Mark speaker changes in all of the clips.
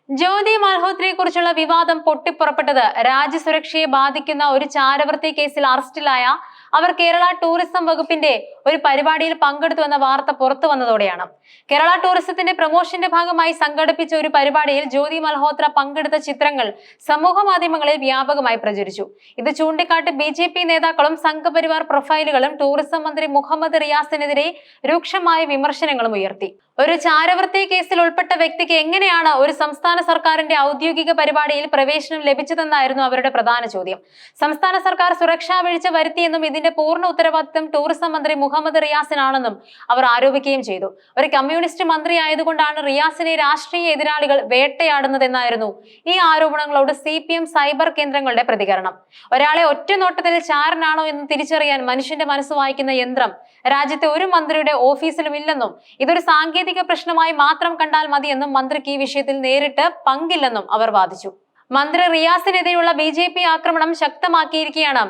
Speaker 1: ജ്യോതി മൽഹോത്രയെ കുറിച്ചുള്ള വിവാദം പൊട്ടിപ്പുറപ്പെട്ടത് രാജ്യസുരക്ഷയെ ബാധിക്കുന്ന ഒരു ചാരവൃത്തി കേസിൽ അറസ്റ്റിലായ അവർ കേരള ടൂറിസം വകുപ്പിന്റെ ഒരു പരിപാടിയിൽ പങ്കെടുത്തു എന്ന വാർത്ത പുറത്തു വന്നതോടെയാണ്. കേരള ടൂറിസത്തിന്റെ പ്രൊമോഷന്റെ ഭാഗമായി സംഘടിപ്പിച്ച ഒരു പരിപാടിയിൽ ജ്യോതി മൽഹോത്ര പങ്കെടുത്ത ചിത്രങ്ങൾ സമൂഹ മാധ്യമങ്ങളിൽ വ്യാപകമായി പ്രചരിച്ചു. ഇത് ചൂണ്ടിക്കാട്ടി BJP നേതാക്കളും സംഘപരിവാർ പ്രൊഫൈലുകളും ടൂറിസം മന്ത്രി മുഹമ്മദ് റിയാസിനെതിരെ രൂക്ഷമായ വിമർശനങ്ങളും ഉയർത്തി. ഒരു ചാരവൃത്തി കേസിൽ ഉൾപ്പെട്ട വ്യക്തിക്ക് എങ്ങനെയാണ് ഒരു സംസ്ഥാന സർക്കാരിന്റെ ഔദ്യോഗിക പരിപാടിയിൽ പ്രവേശനം ലഭിച്ചതെന്നായിരുന്നു അവരുടെ പ്രധാന ചോദ്യം. സംസ്ഥാന സർക്കാർ സുരക്ഷാ വീഴ്ച വരുത്തിയെന്നും ഇതിന്റെ പൂർണ്ണ ഉത്തരവാദിത്തം ടൂറിസം മന്ത്രി മുഹമ്മദ് റിയാസിനാണെന്നും അവർ ആരോപിക്കുകയും ചെയ്തു. ഒരു കമ്മ്യൂണിസ്റ്റ് മന്ത്രി ആയതുകൊണ്ടാണ് റിയാസിനെ രാഷ്ട്രീയ എതിരാളികൾ വേട്ടയാടുന്നതെന്നായിരുന്നു ഈ ആരോപണങ്ങളോട് CPM സൈബർ കേന്ദ്രങ്ങളുടെ പ്രതികരണം. ഒരാളെ ഒറ്റ നോട്ടത്തിൽ ചാരനാണോ എന്ന് തിരിച്ചറിയാൻ മനുഷ്യന്റെ മനസ്സ് വായിക്കുന്ന യന്ത്രം രാജ്യത്തെ ഒരു മന്ത്രിയുടെ ഓഫീസിലും ഇല്ലെന്നും ഇതൊരു സാങ്കേതിക പ്രശ്നമായി മാത്രം കണ്ടാൽ മതിയെന്നും മന്ത്രിക്ക് ഈ വിഷയത്തിൽ നേരിട്ട് പങ്കില്ലെന്നും അവർ വാദിച്ചു. മന്ത്രി റിയാസിനെതിരെയുള്ള BJP ആക്രമണം ശക്തമാക്കിയിരിക്കുകയാണ്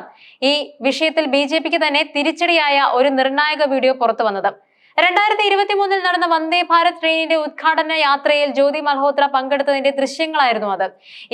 Speaker 1: ഈ വിഷയത്തിൽ BJPക്ക് തന്നെ തിരിച്ചടിയായ ഒരു നിർണായക വീഡിയോ പുറത്തു വന്നത്. 2023 നടന്ന വന്ദേ ഭാരത് ട്രെയിനിന്റെ ഉദ്ഘാടന യാത്രയിൽ ജ്യോതി മൽഹോത്ര പങ്കെടുത്തതിന്റെ ദൃശ്യങ്ങളായിരുന്നു അത്.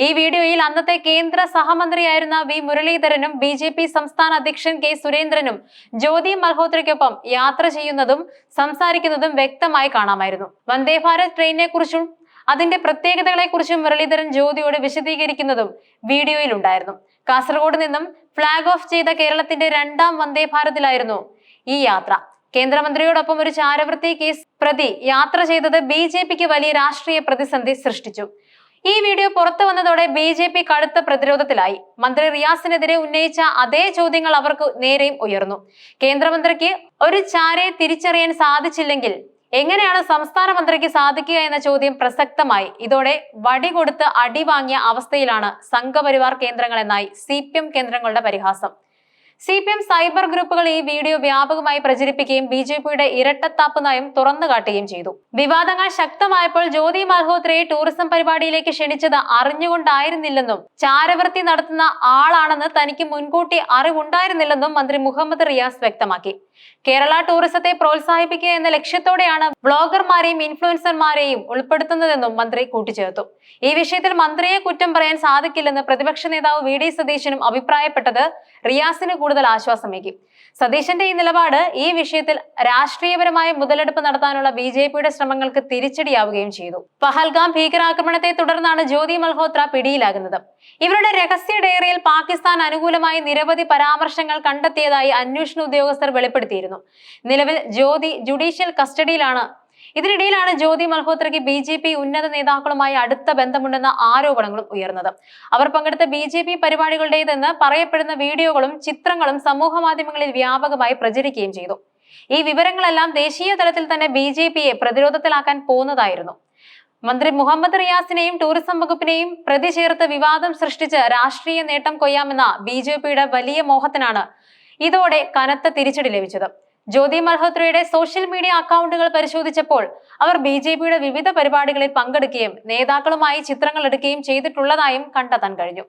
Speaker 1: ഈ വീഡിയോയിൽ അന്നത്തെ കേന്ദ്ര സഹമന്ത്രിയായിരുന്ന V മുരളീധരനും BJP സംസ്ഥാന അധ്യക്ഷൻ K സുരേന്ദ്രനും ജ്യോതി മൽഹോത്രയ്ക്കൊപ്പം യാത്ര ചെയ്യുന്നതും സംസാരിക്കുന്നതും വ്യക്തമായി കാണാമായിരുന്നു. വന്ദേ ഭാരത് ട്രെയിനിനെ കുറിച്ചും അതിന്റെ പ്രത്യേകതകളെ കുറിച്ചും മുരളീധരൻ ജ്യോതിയോട് വിശദീകരിക്കുന്നതും വീഡിയോയിൽ ഉണ്ടായിരുന്നു. കാസർഗോഡ് നിന്നും ഫ്ളാഗ് ഓഫ് ചെയ്ത കേരളത്തിന്റെ 2ാം വന്ദേ ഭാരതിലായിരുന്നു ഈ യാത്ര. കേന്ദ്രമന്ത്രിയോടൊപ്പം ഒരു ചാരവൃത്തി കേസ് പ്രതി യാത്ര ചെയ്തത് BJPക്ക് വലിയ രാഷ്ട്രീയ പ്രതിസന്ധി സൃഷ്ടിച്ചു. ഈ വീഡിയോ പുറത്തു വന്നതോടെ BJP കടുത്ത പ്രതിരോധത്തിലായി. മന്ത്രി റിയാസിനെതിരെ ഉന്നയിച്ച അതേ ചോദ്യങ്ങൾ അവർക്ക് നേരെയും ഉയർന്നു. കേന്ദ്രമന്ത്രിക്ക് ഒരു ചാരയെ തിരിച്ചറിയാൻ സാധിച്ചില്ലെങ്കിൽ എങ്ങനെയാണ് സംസ്ഥാന മന്ത്രിക്ക് സാധിക്കുക എന്ന ചോദ്യം പ്രസക്തമായി. ഇതോടെ വടി കൊടുത്ത് അടി വാങ്ങിയ അവസ്ഥയിലാണ് സംഘപരിവാർ കേന്ദ്രങ്ങൾ എന്നായി CPM കേന്ദ്രങ്ങളുടെ പരിഹാസം. CPM സൈബർ ഗ്രൂപ്പുകൾ ഈ വീഡിയോ വ്യാപകമായി പ്രചരിപ്പിക്കുകയും BJPയുടെ ഇരട്ടത്താപ്പ് നയം തുറന്നു കാട്ടുകയും ചെയ്തു. വിവാദങ്ങൾ ശക്തമായപ്പോൾ ജ്യോതി മൽഹോത്രയെ ടൂറിസം പരിപാടിയിലേക്ക് ക്ഷണിച്ചത് അറിഞ്ഞുകൊണ്ടായിരുന്നില്ലെന്നും ചാരവൃത്തി നടത്തുന്ന ആളാണെന്ന് തനിക്ക് മുൻകൂട്ടി അറിവുണ്ടായിരുന്നില്ലെന്നും മന്ത്രി മുഹമ്മദ് റിയാസ് വ്യക്തമാക്കി. കേരള ടൂറിസത്തെ പ്രോത്സാഹിപ്പിക്കുക എന്ന ലക്ഷ്യത്തോടെയാണ് വ്ളോഗർമാരെയും ഇൻഫ്ലുവൻസർമാരെയും ഉൾപ്പെടുത്തുന്നതെന്നും മന്ത്രി കൂട്ടിച്ചേർത്തു. ഈ വിഷയത്തിൽ മന്ത്രിയെ കുറ്റം പറയാൻ സാധിക്കില്ലെന്ന് പ്രതിപക്ഷ നേതാവ് VD സതീശനും അഭിപ്രായപ്പെട്ടത് റിയാസിന് കൂടുതൽ ആശ്വാസമേകി. സതീശന്റെ ഈ നിലപാട് ഈ വിഷയത്തിൽ രാഷ്ട്രീയപരമായ മുതലെടുപ്പ് നടത്താനുള്ള BJPയുടെ ശ്രമങ്ങൾക്ക് തിരിച്ചടിയാവുകയും ചെയ്തു. പഹൽഗാം ഭീകരാക്രമണത്തെ തുടർന്നാണ് ജ്യോതി മൽഹോത്ര പിടിയിലാകുന്നത്. ഇവരുടെ രഹസ്യ ഡയറിയിൽ പാകിസ്ഥാൻ അനുകൂലമായി നിരവധി പരാമർശങ്ങൾ കണ്ടെത്തിയതായി അന്വേഷണ ഉദ്യോഗസ്ഥർ വെളിപ്പെടുത്തിയിരുന്നു. നിലവിൽ ജ്യോതി ജുഡീഷ്യൽ കസ്റ്റഡിയിലാണ്. ഇതിനിടയിലാണ് ജ്യോതി മൽഹോത്രയ്ക്ക് BJP ഉന്നത നേതാക്കളുമായി അടുത്ത ബന്ധമുണ്ടെന്ന ആരോപണങ്ങളും ഉയർന്നത്. അവർ പങ്കെടുത്ത BJP പരിപാടികളുടേതെന്ന് പറയപ്പെടുന്ന വീഡിയോകളും ചിത്രങ്ങളും സമൂഹ മാധ്യമങ്ങളിൽ വ്യാപകമായി പ്രചരിക്കുകയും ചെയ്തു. ഈ വിവരങ്ങളെല്ലാം ദേശീയ തലത്തിൽ തന്നെ BJPയെ പ്രതിരോധത്തിലാക്കാൻ പോകുന്നതായിരുന്നു. മന്ത്രി മുഹമ്മദ് റിയാസിനെയും ടൂറിസം വകുപ്പിനെയും പ്രതി ചേർത്ത് വിവാദം സൃഷ്ടിച്ച് രാഷ്ട്രീയ നേട്ടം കൊയ്യാമെന്ന BJPയുടെ വലിയ മോഹത്തിനാണ് ഇതോടെ കനത്ത തിരിച്ചടി ലഭിച്ചത്. ജ്യോതി മൽഹോത്രയുടെ സോഷ്യൽ മീഡിയ അക്കൗണ്ടുകൾ പരിശോധിച്ചപ്പോൾ അവർ BJPയുടെ വിവിധ പരിപാടികളിൽ പങ്കെടുക്കുകയും നേതാക്കളുമായി ചിത്രങ്ങൾ എടുക്കുകയും ചെയ്തിട്ടുള്ളതായും കണ്ടെത്താൻ കഴിഞ്ഞു.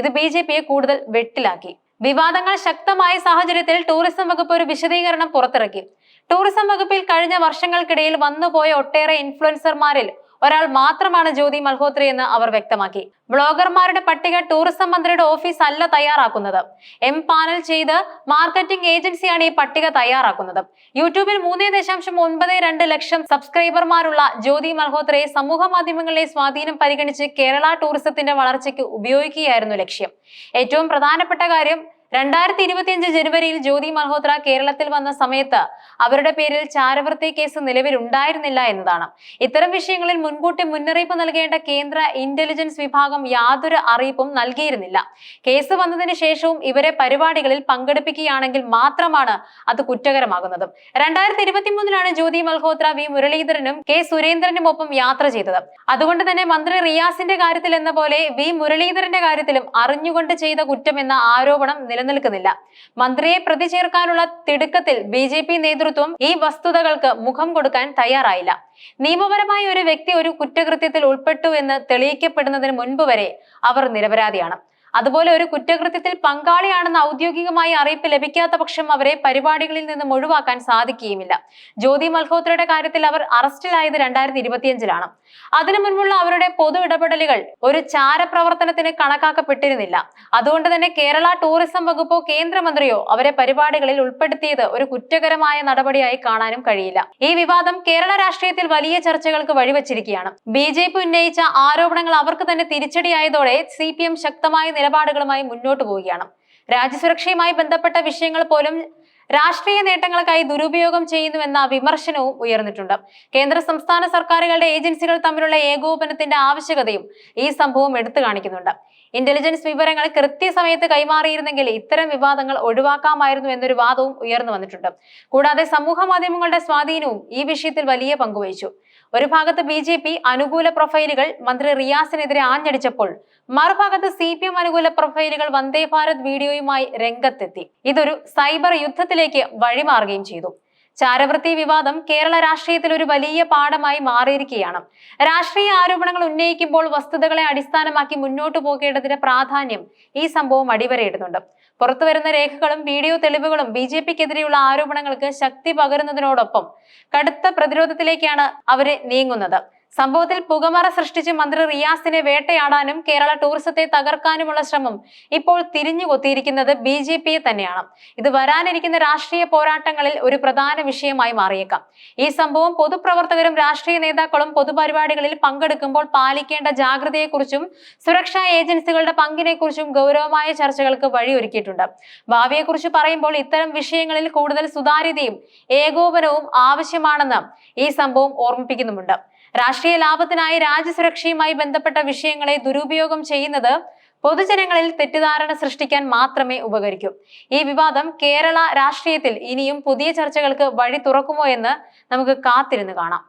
Speaker 1: ഇത് BJPയെ കൂടുതൽ വെട്ടിലാക്കി. വിവാദങ്ങൾ ശക്തമായ സാഹചര്യത്തിൽ ടൂറിസം വകുപ്പ് ഒരു വിശദീകരണം പുറത്തിറക്കി. ടൂറിസം വകുപ്പിൽ കഴിഞ്ഞ വർഷങ്ങൾക്കിടയിൽ വന്നുപോയ ഒട്ടേറെ ഇൻഫ്ലുവൻസർമാരിൽ ഒരാൾ മാത്രമാണ് ജ്യോതി മൽഹോത്രയെന്ന് അവർ വ്യക്തമാക്കി. വ്ളോഗർമാരുടെ പട്ടിക ടൂറിസം മന്ത്രിയുടെ ഓഫീസ് അല്ല തയ്യാറാക്കുന്നത്. പാനൽ ചെയ്ത് മാർക്കറ്റിംഗ് ഏജൻസിയാണ് ഈ പട്ടിക തയ്യാറാക്കുന്നത്. യൂട്യൂബിൽ 3.92 ലക്ഷം സബ്സ്ക്രൈബർമാരുള്ള ജ്യോതി മൽഹോത്രയെ സമൂഹ മാധ്യമങ്ങളിലെ സ്വാധീനം പരിഗണിച്ച് കേരള ടൂറിസത്തിന്റെ വളർച്ചയ്ക്ക് ഉപയോഗിക്കുകയായിരുന്നു ലക്ഷ്യം. ഏറ്റവും പ്രധാനപ്പെട്ട കാര്യം 2025 ജനുവരിയിൽ ജ്യോതി മൽഹോത്ര കേരളത്തിൽ വന്ന സമയത്ത് അവരുടെ പേരിൽ ചാരവൃത്തി കേസ് നിലവിലുണ്ടായിരുന്നില്ല എന്നതാണ്. ഇത്തരം വിഷയങ്ങളിൽ മുൻകൂട്ടി മുന്നറിയിപ്പ് നൽകേണ്ട കേന്ദ്ര ഇന്റലിജൻസ് വിഭാഗം യാതൊരു അറിയിപ്പും നൽകിയിരുന്നില്ല. കേസ് വന്നതിന് ശേഷവും ഇവരെ പരിപാടികളിൽ പങ്കെടുപ്പിക്കുകയാണെങ്കിൽ മാത്രമാണ് അത് കുറ്റകരമാകുന്നത്. 2023 ജ്യോതി മൽഹോത്ര V മുരളീധരനും K സുരേന്ദ്രനുമൊപ്പം യാത്ര ചെയ്തത്. അതുകൊണ്ട് തന്നെ മന്ത്രി റിയാസിന്റെ കാര്യത്തിൽ എന്ന പോലെ V മുരളീധരന്റെ കാര്യത്തിലും അറിഞ്ഞുകൊണ്ട് ചെയ്ത കുറ്റം എന്ന ആരോപണം നിലനിൽക്കുന്നില്ല. മന്ത്രിയെ പ്രതി ചേർക്കാനുള്ള തിടുക്കത്തിൽ BJP നേതൃത്വം ഈ വസ്തുതകൾക്ക് മുഖം കൊടുക്കാൻ തയ്യാറായില്ല. നിയമപരമായി ഒരു വ്യക്തി ഒരു കുറ്റകൃത്യത്തിൽ ഉൾപ്പെട്ടു എന്ന് തെളിയിക്കപ്പെടുന്നതിന് മുൻപ് വരെ അവർ നിരപരാധിയാണ്. അതുപോലെ ഒരു കുറ്റകൃത്യത്തിൽ പങ്കാളിയാണെന്ന് ഔദ്യോഗികമായി അറിയിപ്പ് ലഭിക്കാത്ത പക്ഷം അവരെ പരിപാടികളിൽ നിന്നും ഒഴിവാക്കാൻ സാധിക്കുകയുമില്ല. ജ്യോതി മൽഹോത്രയുടെ കാര്യത്തിൽ അവർ അറസ്റ്റിലായത് 2025-ലാണ്. അതിനു മുൻപുള്ള അവരുടെ പൊതു ഇടപെടലുകൾ ഒരു ചാരപ്രവർത്തനത്തിന് കണക്കാക്കപ്പെട്ടിരുന്നില്ല. അതുകൊണ്ട് തന്നെ കേരള ടൂറിസം വകുപ്പോ കേന്ദ്രമന്ത്രിയോ അവരെ പരിപാടികളിൽ ഉൾപ്പെടുത്തിയത് ഒരു കുറ്റകരമായ നടപടിയായി കാണാനും കഴിയില്ല. ഈ വിവാദം കേരള രാഷ്ട്രീയത്തിൽ വലിയ ചർച്ചകൾക്ക് വഴിവെച്ചിരിക്കുകയാണ്. BJP ഉന്നയിച്ച ആരോപണങ്ങൾ അവർക്ക് തന്നെ തിരിച്ചടിയായതോടെ CPM ശക്തമായ നിലപാടുകളുമായി മുന്നോട്ട് പോവുകയാണ്. രാജ്യസുരക്ഷയുമായി ബന്ധപ്പെട്ട വിഷയങ്ങൾ പോലും രാഷ്ട്രീയ നേട്ടങ്ങൾക്കായി ദുരുപയോഗം ചെയ്യുന്നുവെന്ന വിമർശനവും ഉയർന്നിട്ടുണ്ട്. കേന്ദ്ര സംസ്ഥാന സർക്കാരുകളുടെ ഏജൻസികൾ തമ്മിലുള്ള ഏകോപനത്തിന്റെ ആവശ്യകതയും ഈ സംഭവം എടുത്തു കാണിക്കുന്നുണ്ട്. ഇന്റലിജൻസ് വിവരങ്ങൾ കൃത്യസമയത്ത് കൈമാറിയിരുന്നെങ്കിൽ ഇത്തരം വിവാദങ്ങൾ ഒഴിവാക്കാമായിരുന്നു എന്നൊരു വാദവും ഉയർന്നു വന്നിട്ടുണ്ട്. കൂടാതെ സമൂഹ മാധ്യമങ്ങളുടെ സ്വാധീനവും ഈ വിഷയത്തിൽ വലിയ പങ്കുവഹിച്ചു. ഒരു ഭാഗത്ത് BJP അനുകൂല പ്രൊഫൈലുകൾ മന്ത്രി റിയാസിനെതിരെ ആഞ്ഞടിച്ചപ്പോൾ മറുഭാഗത്ത് CPM അനുകൂല പ്രൊഫൈലുകൾ വന്ദേ ഭാരത് വീഡിയോയുമായി രംഗത്തെത്തി. ഇതൊരു സൈബർ യുദ്ധത്തിലേക്ക് വഴിമാറുകയും ചെയ്തു. ചാരവൃത്തി വിവാദം കേരള രാഷ്ട്രീയത്തിൽ ഒരു വലിയ പാഠമായി മാറിയിരിക്കുകയാണ്. രാഷ്ട്രീയ ആരോപണങ്ങൾ ഉന്നയിക്കുമ്പോൾ വസ്തുതകളെ അടിസ്ഥാനമാക്കി മുന്നോട്ടു പോകേണ്ടതിന്റെ പ്രാധാന്യം ഈ സംഭവം അടിവരയിടുന്നുണ്ട്. പുറത്തുവരുന്ന രേഖകളും വീഡിയോ തെളിവുകളും BJPക്കെതിരെയുള്ള ആരോപണങ്ങൾക്ക് ശക്തി പകരുന്നതിനോടൊപ്പം കടുത്ത പ്രതിരോധത്തിലേക്കാണ് അവര് നീങ്ങുന്നത്. സംഭവത്തിൽ പുകമറ സൃഷ്ടിച്ച് മന്ത്രി റിയാസിനെ വേട്ടയാടാനും കേരള ടൂറിസത്തെ തകർക്കാനുമുള്ള ശ്രമം ഇപ്പോൾ തിരിഞ്ഞുകൊത്തിയിരിക്കുന്നത് BJPയെ തന്നെയാണ്. ഇത് വരാനിരിക്കുന്ന രാഷ്ട്രീയ പോരാട്ടങ്ങളിൽ ഒരു പ്രധാന വിഷയമായി മാറിയേക്കാം. ഈ സംഭവം പൊതുപ്രവർത്തകരും രാഷ്ട്രീയ നേതാക്കളും പൊതുപരിപാടികളിൽ പങ്കെടുക്കുമ്പോൾ പാലിക്കേണ്ട ജാഗ്രതയെക്കുറിച്ചും സുരക്ഷാ ഏജൻസികളുടെ പങ്കിനെക്കുറിച്ചും ഗൗരവമായ ചർച്ചകൾക്ക് വഴിയൊരുക്കിയിട്ടുണ്ട്. ഭാവിയെക്കുറിച്ച് പറയുമ്പോൾ ഇത്തരം വിഷയങ്ങളിൽ കൂടുതൽ സുതാര്യതയും ഏകോപനവും ആവശ്യമാണെന്ന് ഈ സംഭവം ഓർമ്മിപ്പിക്കുന്നുമുണ്ട്. രാഷ്ട്രീയ ലാഭത്തിനായി രാജ്യസുരക്ഷയുമായി ബന്ധപ്പെട്ട വിഷയങ്ങളെ ദുരുപയോഗം ചെയ്യുന്നത് പൊതുജനങ്ങളിൽ തെറ്റിദ്ധാരണ സൃഷ്ടിക്കാൻ മാത്രമേ ഉപകരിക്കൂ. ഈ വിവാദം കേരള രാഷ്ട്രീയത്തിൽ ഇനിയും പുതിയ ചർച്ചകൾക്ക് വഴി തുറക്കുമോ എന്ന് നമുക്ക് കാത്തിരുന്ന് കാണാം.